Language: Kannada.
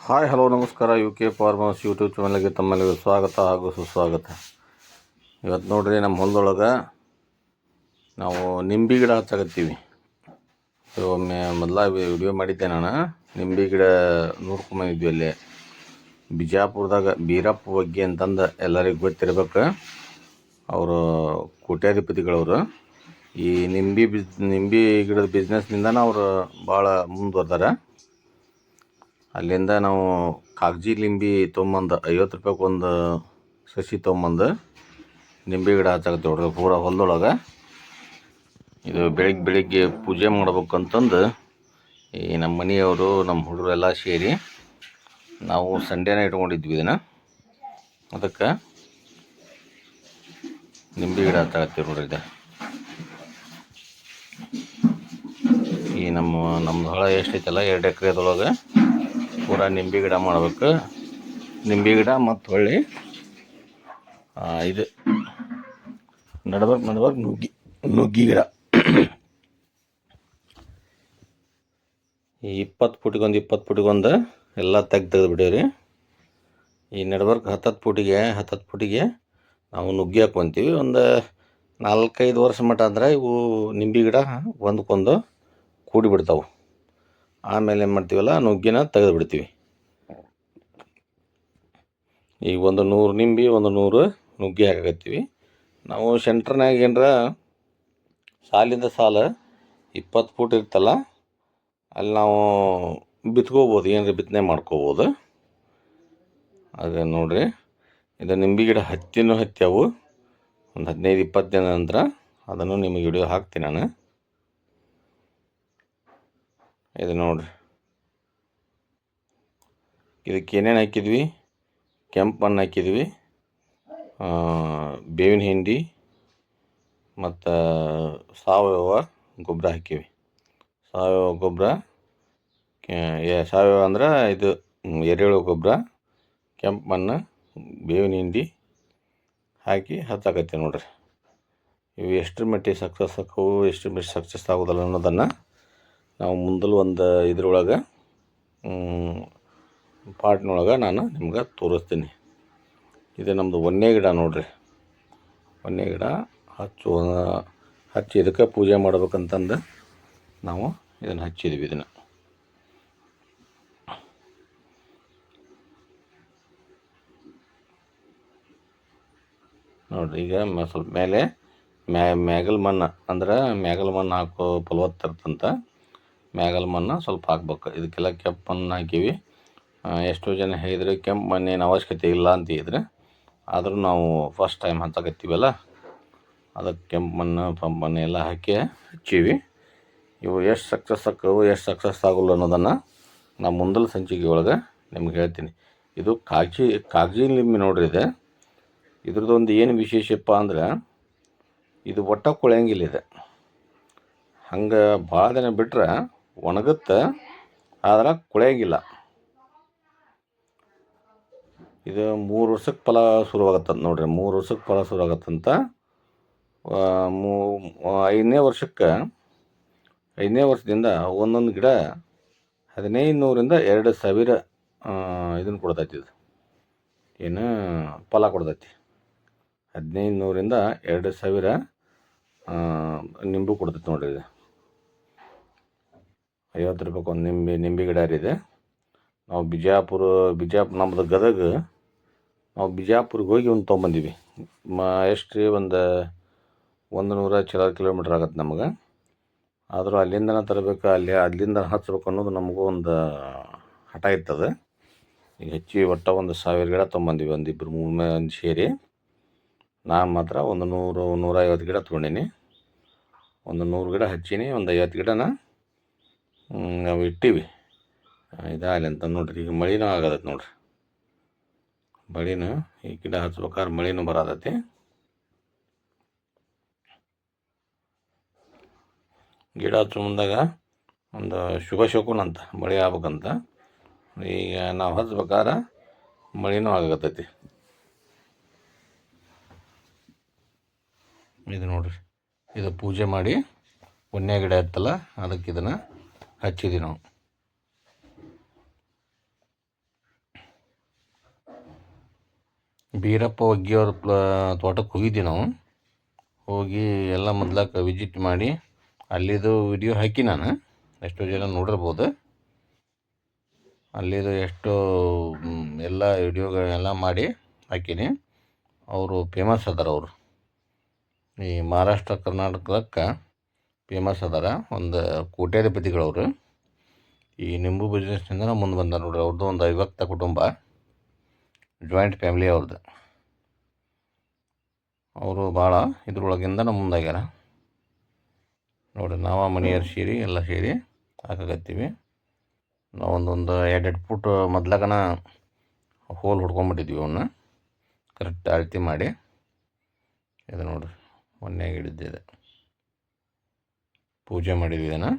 ಹಾಯ್ ಹಲೋ ನಮಸ್ಕಾರ. UK ಫಾರ್ಮರ್ಸ್ ಯೂಟ್ಯೂಬ್ ಚಾನಲ್ಗೆ ತಮ್ಮಲ್ಲಿಗೆ ಸ್ವಾಗತ ಹಾಗೂ ಸುಸ್ವಾಗತ. ಇವತ್ತು ನೋಡ್ರಿ, ನಮ್ಮ ಹೊಲದೊಳಗೆ ನಾವು ನಿಂಬೆ ಗಿಡ ಹಚ್ಚಾಕತ್ತೀವಿ. ಒಮ್ಮೆ ಮೊದಲ ವಿಡಿಯೋ ಮಾಡಿದ್ದೆ ನಾನು. ನಿಂಬೆ ಗಿಡ ನೋಡ್ಕೊಂಬಂದಿದ್ವಿ ಅಲ್ಲೇ ಬಿಜಾಪುರದಾಗ. ಬೀರಪ್ಪ ಬಗ್ಗೆ ಅಂತಂದು ಎಲ್ಲರಿಗೂ ಗೊತ್ತಿರ್ಬೇಕು. ಅವರು ಕೋಟ್ಯಾಧಿಪತಿಗಳವರು. ಈ ನಿಂಬೆ ಗಿಡದ ಬಿಸ್ನೆಸ್ನಿಂದನೇ ಅವರು ಭಾಳ ಮುಂದುವರ್ದಾರ. ಅಲ್ಲಿಂದ ನಾವು ಕಾಗಜಿ ಲಿಂಬೆ ತೊಗೊಂಬಂದು 50 ರೂಪಾಯಿಗೆ ಒಂದು ಸಸಿ ತೊಗೊಂಬಂದು ನಿಂಬೆ ಗಿಡ ಹಚ್ಚಾಕತ್ತೀವಿ ನೋಡ್ರಿ ಪೂರ ಹೊಲದೊಳಗೆ. ಇದು ಬೆಳಿಗ್ಗೆ ಪೂಜೆ ಮಾಡ್ಬೇಕಂತಂದು ಈ ನಮ್ಮ ಮನೆಯವರು, ನಮ್ಮ ಹುಡುಗರೆಲ್ಲ ಸೇರಿ ನಾವು ಸಂಡೇನ ಇಟ್ಕೊಂಡಿದ್ವಿ ಇದನ್ನು. ಅದಕ್ಕೆ ನಿಂಬೆ ಗಿಡ ಹಚ್ಚಾಕತ್ತೀವಿ ನೋಡ್ರಿ. ಇದು ಈ ನಮ್ಮದು ಹೊಲ ಎಷ್ಟೈತಲ್ಲ, 2 ಎಕರೆದೊಳಗೆ ಪೂರ ನಿಂಬೆ ಗಿಡ ಮಾಡ್ಬೇಕು. ನಿಂಬೆ ಗಿಡ ಮತ್ತು ಹೊಳ್ಳಿ ಇದು ನಡ್ಬೇಕು ನುಗ್ಗಿ ಗಿಡ. ಈ 20 ಫುಟಿಗೊಂದು ಎಲ್ಲ ತೆಗ್ದು ಬಿಡೀರಿ. ಈ ನಡ್ಬರ್ಕ್ 10 ಫುಟಿಗೆ ನಾವು ನುಗ್ಗಿ ಹಾಕ್ಕೊಂತೀವಿ. ಒಂದು 4-5 ವರ್ಷ ಮಟ್ಟ ಅಂದ್ರೆ ಇವು ನಿಂಬೆ ಗಿಡ ಒಂದಕ್ಕೊಂದು ಕೂಡಿ ಬಿಡ್ತಾವೆ. ಆಮೇಲೆ ಏನು ಮಾಡ್ತೀವಲ್ಲ, ನುಗ್ಗಿನ ತೆಗೆದು ಬಿಡ್ತೀವಿ. ಈಗ ಒಂದು 100 ನಿಂಬೆ, ಒಂದು 100 ನುಗ್ಗಿ ಹಾಕತ್ತೀವಿ ನಾವು. ಸೆಂಟ್ರ್ನಾಗ ಏನರ ಸಾಲಿಂದ ಸಾಲು 20 ಫೂಟ್ ಇರ್ತಲ್ಲ, ಅಲ್ಲಿ ನಾವು ಬಿತ್ಕೋಬೋದು, ಏನರ ಬಿತ್ತನೆ ಮಾಡ್ಕೋಬೋದು. ಅದೇ ನೋಡಿರಿ, ಇದು ನಿಂಬೆ ಗಿಡ ಹತ್ಯಾವು. ಒಂದು 15-20 ದಿನ ನಂತರ ಅದನ್ನು ನಿಮಗೆ ವಿಡಿಯೋ ಹಾಕ್ತೀನಿ ನಾನು. ಇದು ನೋಡಿರಿ, ಇದಕ್ಕೆ ಏನೇನು ಹಾಕಿದ್ವಿ: ಕೆಂಪು ಮಣ್ಣು ಹಾಕಿದ್ವಿ, ಬೇವಿನ ಹಿಂಡಿ ಮತ್ತು ಸಾವಯವ ಗೊಬ್ಬರ ಹಾಕೀವಿ. ಸಾವಯವ ಗೊಬ್ಬರ ಸಾವಯವ ಅಂದ್ರೆ ಇದು ಎರೆಹುಳು ಗೊಬ್ಬರ, ಕೆಂಪು ಮಣ್ಣು, ಬೇವಿನ ಹಿಂಡಿ ಹಾಕಿ ಹಚ್ಚಾಕತ್ತೀವಿ ನೋಡ್ರಿ. ಇವು ಎಷ್ಟರ ಮಟ್ಟಿಗೆ ಸಕ್ಸಸ್ ಆಕ್ಕವು, ಎಷ್ಟರ ಮಟ್ಟಿಗೆ ಸಕ್ಸಸ್ ಆಗೋದಿಲ್ಲ ಅನ್ನೋದನ್ನು ನಾವು ಮುಂದಲು ಒಂದು ಇದ್ರೊಳಗೆ ಪಾಟ್ನೊಳಗೆ ನಾನು ನಿಮ್ಗೆ ತೋರಿಸ್ತೀನಿ. ಇದು ನಮ್ಮದು ಒನ್ನೆ ಗಿಡ ನೋಡ್ರಿ. ಒನ್ನೆ ಗಿಡ ಹಚ್ಚಿ ಇದಕ್ಕೆ ಪೂಜೆ ಮಾಡ್ಬೇಕಂತಂದು ನಾವು ಇದನ್ನು ಹಚ್ಚಿದ್ವಿ. ಇದನ್ನು ನೋಡಿರಿ. ಈಗ ಸ್ವಲ್ಪ ಮೇಲೆ ಮ್ಯಾಗಲ್ ಮಣ್ಣು ಅಂದ್ರೆ ಮ್ಯಾಗಲ್ ಮಣ್ಣು ಹಾಕೋ ಫಲವತ್ತಿರ್ತಂತ ಮ್ಯಾಗಲ್ ಮಣ್ಣು ಸ್ವಲ್ಪ ಹಾಕ್ಬೇಕು. ಇದಕ್ಕೆಲ್ಲ ಕೆಂಪು ಮಣ್ಣು ಹಾಕೀವಿ. ಎಷ್ಟೋ ಜನ ಹೇಳಿದ್ರೆ ಕೆಂಪು ಮಣ್ಣಿನ ಅವಶ್ಯಕತೆ ಇಲ್ಲ ಅಂತ ಹೇಳಿದ್ರೆ, ಆದರೂ ನಾವು ಫಸ್ಟ್ ಟೈಮ್ ಹಚ್ಚಾಕತ್ತೀವಲ್ಲ, ಅದಕ್ಕೆ ಕೆಂಪು ಮಣ್ಣು ಎಲ್ಲ ಹಾಕಿ ಹಚ್ಚೀವಿ. ಇವು ಎಷ್ಟು ಸಕ್ಸಸ್ ಆಕ್ಕವು, ಎಷ್ಟು ಸಕ್ಸಸ್ ಆಗೋಲ್ಲ ಅನ್ನೋದನ್ನು ನಾವು ಮುಂದಲ ಸಂಚಿಕೆ ಒಳಗೆ ನಿಮ್ಗೆ ಹೇಳ್ತೀನಿ. ಇದು ಕಾಗಜಿ ಲಿಂಬೆ ನೋಡ್ರಿ. ಇದ್ರದ್ದೊಂದು ಏನು ವಿಶೇಷಪ್ಪ ಅಂದ್ರೆ, ಇದು ಒಟ್ಟ ಕೊಳೆಯಂಗಿಲ್ಲ. ಇದು ಹಂಗೆ ಭಾಳ ದಿನ ಬಿಟ್ರೆ ಒಣಗುತ್ತೆ, ಆದ್ರೆ ಕೊಳೆಯಂಗಿಲ್ಲ. ಇದು 3 ವರ್ಷಕ್ಕೆ ಫಲ ಶುರುವಾಗತ್ತಂತ ನೋಡ್ರಿ. 3 ವರ್ಷಕ್ಕೆ ಫಲ ಶುರುವಾಗತ್ತಂತ. 5ನೇ ವರ್ಷದಿಂದ ಒಂದೊಂದು ಗಿಡ 1500ರಿಂದ 2000 ಇದನ್ನು ಕೊಡ್ತೈತಿ. ಇದು ಏನು ಫಲ ಕೊಡ್ತೈತಿ. 1500ರಿಂದ 2000 ನಿಂಬು ಕೊಡ್ತೈತಿ ನೋಡ್ರಿ. ಇದು 50 ರೂಪಾಯಿಗೆ ಒಂದು ನಿಂಬೆ ಗಿಡ ಇದೆ. ನಾವು ಬಿಜಾಪುರ ನಮ್ಮದು ಗದಗ. ನಾವು ಬಿಜಾಪುರಿಗೆ ಹೋಗಿ ಒಂದು ತೊಗೊಂಬಂದೀವಿ. ಎಷ್ಟು ರೀ, ಒಂದು 100 ಚಿಲ್ಲರೆ ಕಿಲೋಮೀಟ್ರ್ ಆಗತ್ತೆ ನಮಗೆ. ಆದರೂ ಅಲ್ಲಿಂದನೇ ತರಬೇಕು, ಅಲ್ಲಿಂದ ಹಚ್ಬೇಕು ಅನ್ನೋದು ನಮಗೂ ಒಂದು ಹಠ ಇರ್ತದೆ. ಈಗ ಹೆಚ್ಚಿಗೆ ಒಟ್ಟು ಒಂದು 1000 ಗಿಡ ತೊಗೊಂಬಂದೀವಿ, 1-2-3 ಮಂದಿ ಸೇರಿ. ನಾನು ಮಾತ್ರ ಒಂದು 100-150 ಗಿಡ ತೊಗೊಂಡೀನಿ. ಒಂದು 100 ಗಿಡ ಹಚ್ಚೀನಿ, ಒಂದು 50 ಗಿಡನ ನಾವು ಇಟ್ಟೀವಿ. ಇದಾಗಲಿ ಅಂತ ನೋಡ್ರಿ. ಈಗ ಮಳೆನೂ ಆಗದೈತಿ ನೋಡ್ರಿ. ಮಳೆನೂ ಈ ಗಿಡ ಹಚ್ಬೇಕಾದ್ರೆ ಮಳೆನೂ ಬರತೈತಿ. ಗಿಡ ಹಚ್ಚೋ ಮುಂದಾಗ ಒಂದು ಶುಭ ಶಕುನ ಅಂತ ಮಳೆ ಆಗ್ಬೇಕಂತ. ಈಗ ನಾವು ಹಚ್ಬೇಕಾದ್ರೆ ಮಳೆನೂ ಆಗತೈತಿ. ಇದು ನೋಡ್ರಿ, ಇದು ಪೂಜೆ ಮಾಡಿ ಒನ್ನೆ ಗಿಡ ಇರ್ತಲ್ಲ, ಅದಕ್ಕೆ ಇದನ್ನು ಹಚ್ಚಿದ್ವಿ ನಾವು. ಬೀರಪ್ಪ ಒಗ್ಗಿಯವ್ರ ತೋಟಕ್ಕೆ ಹೋಗಿದ್ವಿ ನಾವು. ಹೋಗಿ ಎಲ್ಲ ಮೊದ್ಲಕ್ಕೆ ವಿಸಿಟ್ ಮಾಡಿ ಅಲ್ಲಿದು ವಿಡಿಯೋ ಹಾಕಿ ನಾನು, ಎಷ್ಟೋ ಜನ ನೋಡಿರ್ಬೋದು. ಅಲ್ಲಿದು ಎಷ್ಟು ಎಲ್ಲ ವಿಡಿಯೋಗಳೆಲ್ಲ ಮಾಡಿ ಹಾಕೀನಿ. ಅವರು ಫೇಮಸ್ ಅದಾರ. ಅವರು ಈ ಮಹಾರಾಷ್ಟ್ರ ಕರ್ನಾಟಕಕ್ಕೆ ಫೇಮಸ್ ಅದಾರ. ಒಂದು ಕೋಟ್ಯಾಧಿಪತಿಗಳವರು. ಈ ನಿಂಬು ಬಿಸ್ನೆಸ್ನಿಂದ ಮುಂದೆ ಬಂದಾರ ನೋಡ್ರಿ. ಅವ್ರದ್ದು ಒಂದು ಅವಿಭಕ್ತ ಕುಟುಂಬ, ಜಾಯಿಂಟ್ ಫ್ಯಾಮಿಲಿ ಅವ್ರದ್ದು. ಅವರು ಭಾಳ ಇದ್ರೊಳಗಿಂದ ಮುಂದಾಗ್ಯಾರ ನೋಡಿರಿ. ನಾವು ಮನೆಯವ್ರು ಸೇರಿ ಎಲ್ಲ ಸೇರಿ ಹಾಕಕತ್ತೀವಿ. ನಾವು ಒಂದು 2 ಫುಟ್ ಮೊದ್ಲಾಗನ ಹೋಲ್ ಹೊಡ್ಕೊಂಬಿಟ್ಟಿದ್ವಿ. ಅವನ್ನ ಕರೆಕ್ಟ್ ಅಳತೆ ಮಾಡಿ. ಇದು ನೋಡಿರಿ, ಮೊನ್ನೆಗೆ ಹಿಡಿದಿದೆ. ಪೂಜೆ ಮಾಡಿದ್ವಿ ಇದನ್ನು.